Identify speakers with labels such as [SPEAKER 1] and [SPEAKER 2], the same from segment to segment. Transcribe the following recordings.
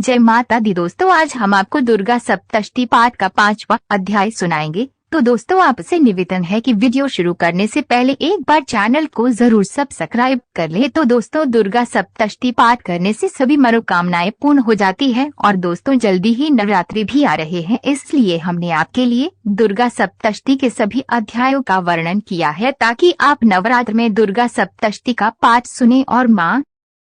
[SPEAKER 1] जय माता दी दोस्तों, आज हम आपको दुर्गा सप्तशती पाठ का 5वां अध्याय सुनाएंगे। तो दोस्तों, आपसे निवेदन है कि वीडियो शुरू करने से पहले एक बार चैनल को जरूर सब्सक्राइब कर ले। तो दोस्तों, दुर्गा सप्तशती पाठ करने से सभी मनोकामनाएं पूर्ण हो जाती है। और दोस्तों, जल्दी ही नवरात्रि भी आ रहे हैं, इसलिए हमने आपके लिए दुर्गा सप्तशती के सभी अध्यायों का वर्णन किया है, ताकि आप नवरात्र में दुर्गा सप्तशती का पाठ सुने और माँ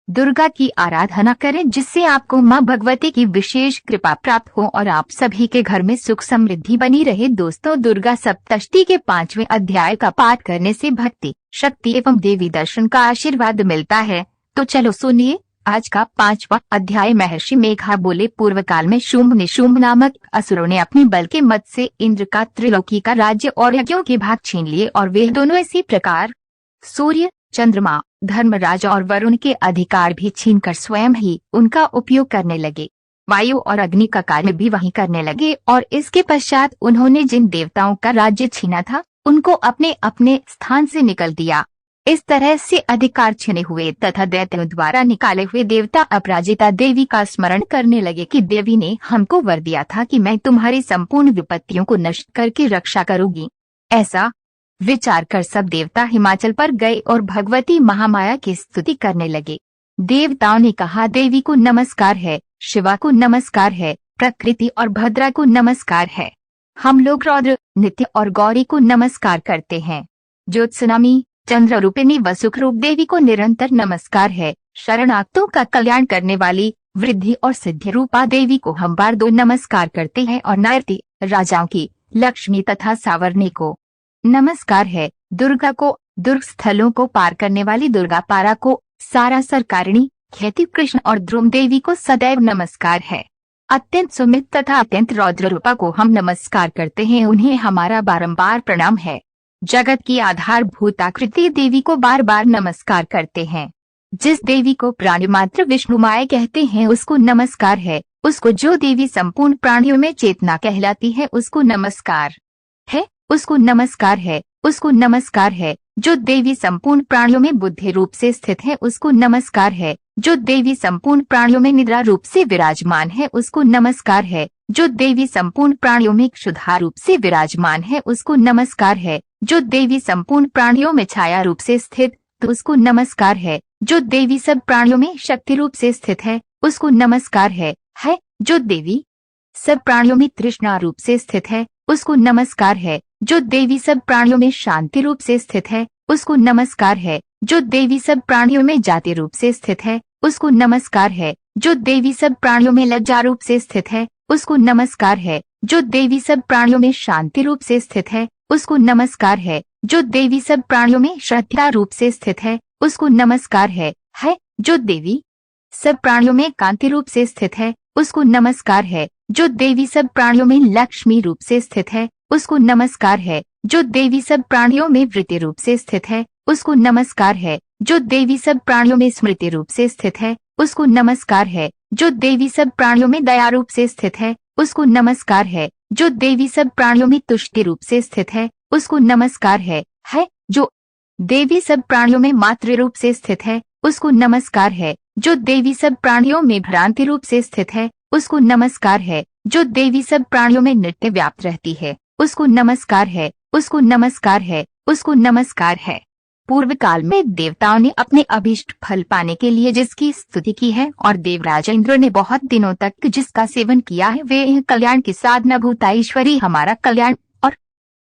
[SPEAKER 1] दुर्गा की आराधना करें, जिससे आपको मां भगवती की विशेष कृपा प्राप्त हो और आप सभी के घर में सुख समृद्धि बनी रहे। दोस्तों, दुर्गा सप्तशती के 5वें अध्याय का पाठ करने से भक्ति, शक्ति एवं देवी दर्शन का आशीर्वाद मिलता है। तो चलो सुनिए आज का 5वां अध्याय। महर्षि मेघा बोले, पूर्व काल में शुंभ निशुंभ नामक असुरों ने अपने बल के मद से इंद्र का त्रिलोकी का राज्य और यज्ञों के भाग छीन लिए, और वे दोनों इसी प्रकार सूर्य, चंद्रमा, धर्मराज और वरुण के अधिकार भी छीनकर स्वयं ही उनका उपयोग करने लगे। वायु और अग्नि का कार्य भी वही करने लगे, और इसके पश्चात उन्होंने जिन देवताओं का राज्य छीना था उनको अपने अपने स्थान से निकल दिया। इस तरह से अधिकार छीने हुए तथा दैत्यों द्वारा निकाले हुए देवता अपराजिता देवी का स्मरण करने लगे कि देवी ने हमको वर दिया था कि मैं तुम्हारी संपूर्ण विपत्तियों को नष्ट करके रक्षा करूंगी। ऐसा विचार कर सब देवता हिमाचल पर गए और भगवती महामाया की स्तुति करने लगे। देवताओं ने कहा, देवी को नमस्कार है, शिवा को नमस्कार है, प्रकृति और भद्रा को नमस्कार है। हम लोग रौद्र, नित्य और गौरी को नमस्कार करते हैं। ज्योत्सनामी, चंद्र रूपिणी व सुख रूप देवी को निरंतर नमस्कार है। शरणागतों का कल्याण करने वाली वृद्धि और सिद्धि रूपा देवी को हम बार दो नमस्कार करते हैं। और नारती, राजाओं की लक्ष्मी तथा सावरणी को नमस्कार है। दुर्गा को, दुर्ग स्थलों को पार करने वाली दुर्गा पारा को, सारा सरकारिणी, खेती कृष्ण और ध्रुम देवी को सदैव नमस्कार है। अत्यंत सुमित तथा अत्यंत रौद्र रूपा को हम नमस्कार करते हैं, उन्हें हमारा बारंबार प्रणाम है। जगत की आधारभूत आकृति देवी को बार बार नमस्कार करते हैं। जिस देवी को प्राणी मात्र विष्णु माया कहते हैं उसको नमस्कार है। उसको जो देवी संपूर्ण प्राणियों में चेतना कहलाती है उसको नमस्कार है। उसको नमस्कार है। उसको नमस्कार है। जो देवी संपूर्ण प्राणियों में बुद्धि रूप से स्थित है उसको नमस्कार है। जो देवी संपूर्ण प्राणियों में निद्रा रूप से विराजमान है उसको नमस्कार है। जो देवी संपूर्ण प्राणियों में क्षुधा रूप से विराजमान है उसको नमस्कार है। जो देवी संपूर्ण प्राणियों में छाया रूप से स्थित तो उसको नमस्कार है। जो देवी सब प्राणियों में शक्ति रूप से स्थित है उसको नमस्कार है। जो देवी सब प्राणियों में तृष्णा रूप से स्थित है उसको नमस्कार है। जो देवी सब प्राणियों में शांति रूप से स्थित है उसको नमस्कार है। जो देवी सब प्राणियों में जाति रूप से स्थित है उसको नमस्कार है। जो देवी सब प्राणियों में लज्जा रूप से स्थित है उसको नमस्कार है। जो देवी सब प्राणियों में शांति रूप से स्थित है उसको नमस्कार है। जो देवी सब प्राणियों में श्रद्धा रूप से स्थित है उसको नमस्कार है। जो देवी सब प्राणियों में कांति रूप से स्थित है उसको नमस्कार है। जो देवी सब प्राणियों में लक्ष्मी रूप से स्थित है उसको नमस्कार है। जो देवी सब प्राणियों में वृत्ति रूप से स्थित है उसको नमस्कार है। जो देवी सब प्राणियों में स्मृति रूप से स्थित है उसको नमस्कार है। जो देवी सब प्राणियों में दया रूप से स्थित है उसको नमस्कार है। जो देवी सब प्राणियों में तुष्टि रूप से स्थित है उसको नमस्कार है। जो देवी सब प्राणियों में मातृ रूप से स्थित है उसको नमस्कार है। जो देवी सब प्राणियों में भ्रांति रूप से स्थित है उसको नमस्कार है। जो देवी सब प्राणियों में नित्य व्याप्त रहती है उसको नमस्कार है। उसको नमस्कार है। उसको नमस्कार है। पूर्व काल में देवताओं ने अपने अभीष्ट फल पाने के लिए जिसकी स्तुति की है और देवराज इंद्र ने बहुत दिनों तक जिसका सेवन किया है, वे यह कल्याण की साधना भूता ईश्वरी हमारा कल्याण और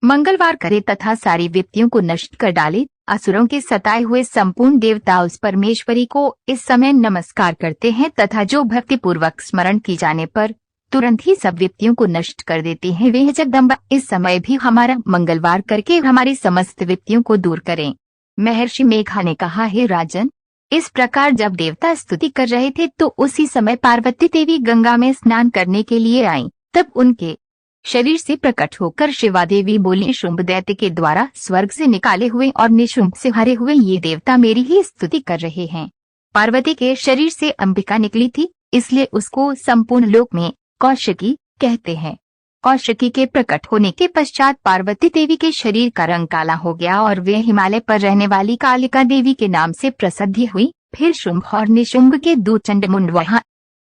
[SPEAKER 1] मंगलवार करे तथा सारी विपत्तियों को नष्ट कर डाले। असुरों के सताए हुए संपूर्ण देवता उस परमेश्वरी को इस समय नमस्कार करते हैं तथा जो भक्ति पूर्वक स्मरण की जाने पर तुरंत ही सब विपत्तियों को नष्ट कर देती हैं, वे जगदम्बा इस समय भी हमारा मंगलवार करके हमारी समस्त विपत्तियों को दूर करें। महर्षि मेघा ने कहा, हे राजन, इस प्रकार जब देवता स्तुति कर रहे थे तो उसी समय पार्वती देवी गंगा में स्नान करने के लिए आईं। तब उनके शरीर से प्रकट होकर शिवा देवी बोली, शुंभ दैत्य के द्वारा स्वर्ग से निकाले हुए और निशुंभ से हरे हुए ये देवता मेरी ही स्तुति कर रहे हैं। पार्वती के शरीर से अंबिका निकली थी, इसलिए उसको संपूर्ण लोक में कौशिकी कहते हैं। कौशिकी के प्रकट होने के पश्चात पार्वती देवी के शरीर का रंग काला हो गया और वे हिमालय पर रहने वाली कालिका देवी के नाम से प्रसिद्धि हुई। फिर शुंभ और निशुंभ के दो चंड मुंड वहां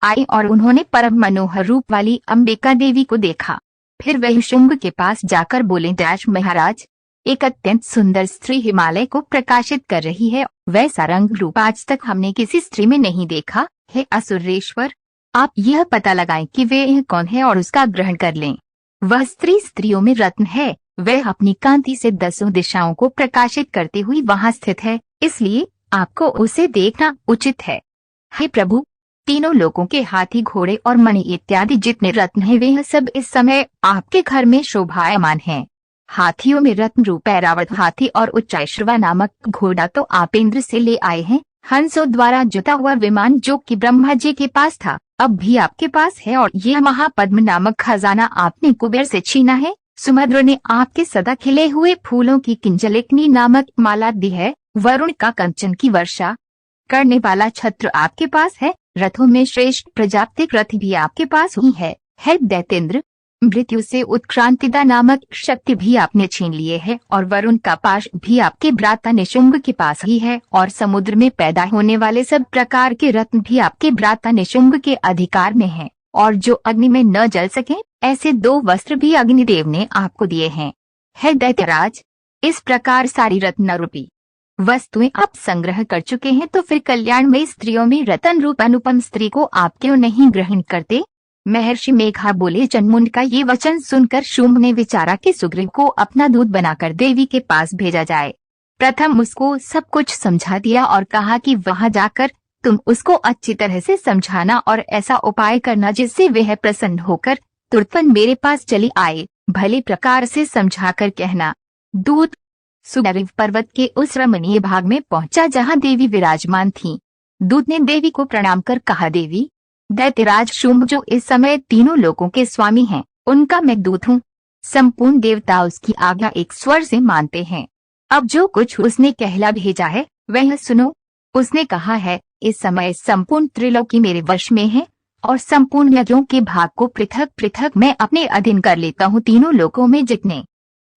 [SPEAKER 1] आए और उन्होंने परम मनोहर रूप वाली अंबिका देवी को देखा। फिर वह शुंभ के पास जाकर बोले, डैश महाराज, एक अत्यंत सुंदर स्त्री हिमालय को प्रकाशित कर रही है। वैसा रंग रूप आज तक हमने किसी स्त्री में नहीं देखा। हे असुरेश्वर, आप यह पता लगाएं कि वे कौन है और उसका ग्रहण कर लें। वह स्त्री स्त्रियों में रत्न है। वह अपनी कांति से 10 दिशाओं को प्रकाशित करती हुई वहां स्थित है, इसलिए आपको उसे देखना उचित है। हे प्रभु, तीनों लोगों के हाथी, घोड़े और मणि इत्यादि जितने रत्न हैं वे सब इस समय आपके घर में शोभायमान हैं। हाथियों में रत्न रूप ऐरावत हाथी और उच्चैश्रवा नामक घोड़ा तो आप इंद्र से ले आए हैं। हंसों द्वारा जुता हुआ विमान जो कि ब्रह्मा जी के पास था अब भी आपके पास है, और यह महापद्म नामक खजाना आपने कुबेर से छीना है। सुमद्र ने आपके सदा खिले हुए फूलों की किंजलिकनी नामक माला दी है। वरुण का कंचन की वर्षा करने वाला छत्र आपके पास है। रथों में श्रेष्ठ प्रजापतिक रथ भी आपके पास ही है। दैतेंद्र, मृत्यु से उत्क्रांतिदा नामक शक्ति भी आपने छीन लिए है, और वरुण का पाश भी आपके भ्राता निशुंभ के पास ही है, और समुद्र में पैदा होने वाले सब प्रकार के रत्न भी आपके भ्राता निशुंभ के अधिकार में हैं, और जो अग्नि में न जल सके ऐसे 2 वस्त्र भी अग्निदेव ने आपको दिए हैं। है दैत्यराज, इस प्रकार सारी रत्न रूपी वस्तुएं आप संग्रह कर चुके हैं, तो फिर कल्याणमयी स्त्रियों में रतन रूप अनुपम स्त्री को आप क्यों नहीं ग्रहण करते? महर्षि मेघा बोले, जनमुंड का ये वचन सुनकर शुंभ ने विचारा कि सुग्रीव को अपना दूत बनाकर देवी के पास भेजा जाए। प्रथम उसको सब कुछ समझा दिया और कहा कि वहां जाकर तुम उसको अच्छी तरह से समझाना और ऐसा उपाय करना जिससे वह प्रसन्न होकर तुरंत मेरे पास चली आए। भले प्रकार से समझाकर कहना। दूत सुग्रीव पर्वत के उस रमणीय भाग में पहुंचा जहां देवी विराजमान थी। दूत ने देवी को प्रणाम कर कहा, देवी, दैत्यराज शुंभ जो इस समय तीनों लोगों के स्वामी हैं, उनका मैं दूत हूँ। संपूर्ण देवता उसकी आज्ञा एक स्वर से मानते हैं। अब जो कुछ उसने कहला भेजा है वह सुनो। उसने कहा है, इस समय संपूर्ण त्रिलोकी मेरे वश में है, और संपूर्ण यज्ञों के भाग को पृथक पृथक मैं अपने अधीन कर लेता हूँ। तीनों लोकों में जितने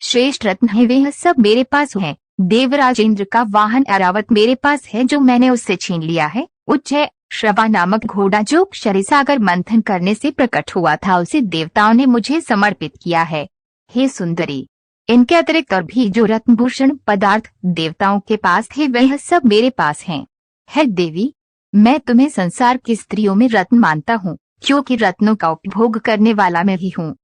[SPEAKER 1] श्रेष्ठ रत्न है वे सब मेरे पास हैं। देवराज इंद्र का वाहन ऐरावत मेरे पास है जो मैंने उससे छीन लिया है। उच्चैश्रवा नामक घोड़ा जो क्षरसागर मंथन करने से प्रकट हुआ था उसे देवताओं ने मुझे समर्पित किया है। हे सुंदरी, इनके अतिरिक्त और भी जो रत्नभूषण पदार्थ देवताओं के पास थे वह सब मेरे पास हैं। है देवी, मैं तुम्हें संसार की स्त्रियों में रत्न मानता हूँ, क्योंकि रत्नों का उपभोग करने वाला मैं ही हूँ।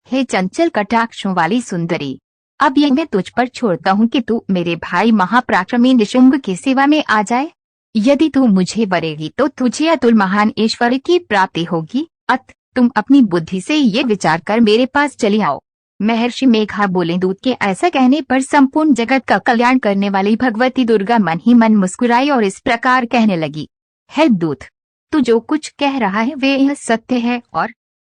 [SPEAKER 1] हे चंचल कटाक्षों वाली सुंदरी, अब ये मैं तुझ पर छोड़ता हूँ कि तू मेरे भाई महापराक्रमी निशुंभ की सेवा में आ जाए। यदि तू मुझे वरेगी तो तुझे अतुल महान ऐश्वर्य की प्राप्ति होगी। अत तुम अपनी बुद्धि से ये विचार कर मेरे पास चली आओ। महर्षि मेघा बोले, दूत के ऐसा कहने पर संपूर्ण जगत का कल्याण करने वाली भगवती दुर्गा मन ही मन मुस्कुराई और इस प्रकार कहने लगी, है दूत, तू जो कुछ कह रहा है वे यह सत्य है और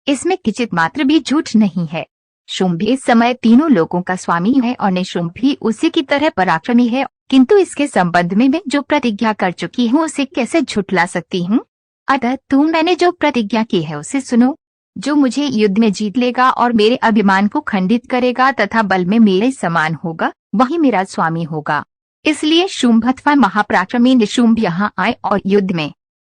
[SPEAKER 1] इसमें किंचित मात्र भी झूठ नहीं है। शुंभ इस समय तीनों लोगों का स्वामी है और निशुंभ भी उसी की तरह पराक्रमी है, किंतु इसके संबंध में मैं जो प्रतिज्ञा कर चुकी हूँ उसे कैसे झुठला सकती हूँ। अतः तुम मैंने जो प्रतिज्ञा की है उसे सुनो। जो मुझे युद्ध में जीत लेगा और मेरे अभिमान को खंडित करेगा तथा बल में मेरे समान होगा वही मेरा स्वामी होगा। इसलिए शुंभ अथवा महापराक्रमी निशुंभ यहाँ आए और युद्ध में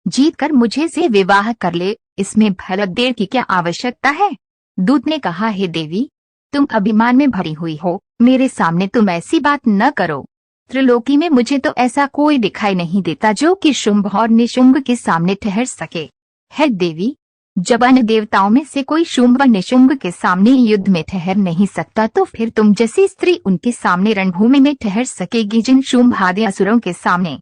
[SPEAKER 1] जीत कर मुझे से विवाह कर ले। इसमें भला देर की क्या आवश्यकता है? दूत ने कहा, हे देवी, तुम अभिमान में भरी हुई हो, मेरे सामने तुम ऐसी बात न करो। त्रिलोकी में मुझे तो ऐसा कोई दिखाई नहीं देता जो कि शुंभ और निशुंभ के सामने ठहर सके। है देवी, जब अन्य देवताओं में से कोई शुंभ व निशुंभ के सामने युद्ध में ठहर नहीं सकता तो फिर तुम जैसी स्त्री उनके सामने रणभूमि में ठहर सकेगी। जिन शुंभ आदि असुरों के सामने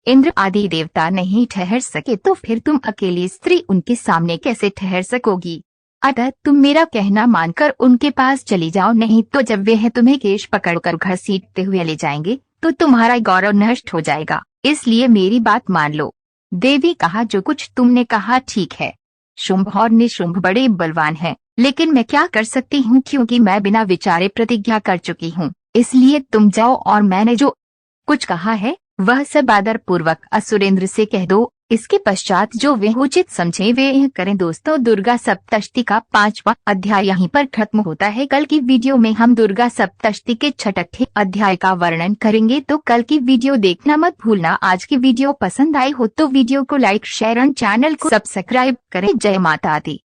[SPEAKER 1] इंद्र आदि देवता नहीं ठहर सके तो फिर तुम अकेली स्त्री उनके सामने कैसे ठहर सकोगी? अतः तुम मेरा कहना मानकर उनके पास चली जाओ, नहीं तो जब वे तुम्हें केश पकड़कर घसीटते हुए ले जाएंगे तो तुम्हारा गौरव नष्ट हो जाएगा। इसलिए मेरी बात मान लो। देवी कहा, जो कुछ तुमने कहा ठीक है। शुंभ और निशुंभ बड़े बलवान हैं, लेकिन मैं क्या कर सकती हूँ क्योंकि मैं बिना विचारे प्रतिज्ञा कर चुकी हूँ। इसलिए तुम जाओ और मैंने जो कुछ कहा है वह सब आदर पूर्वक असुरेंद्र से कह दो। इसके पश्चात जो वे उचित समझे वे यह करें। दोस्तों, दुर्गा सप्तशती का 5वां अध्याय यहीं पर खत्म होता है। कल की वीडियो में हम दुर्गा सप्तशती के 6ठे अध्याय का वर्णन करेंगे, तो कल की वीडियो देखना मत भूलना। आज की वीडियो पसंद आई हो तो वीडियो को लाइक, शेयर और चैनल को सब्सक्राइब करें। जय माता दी।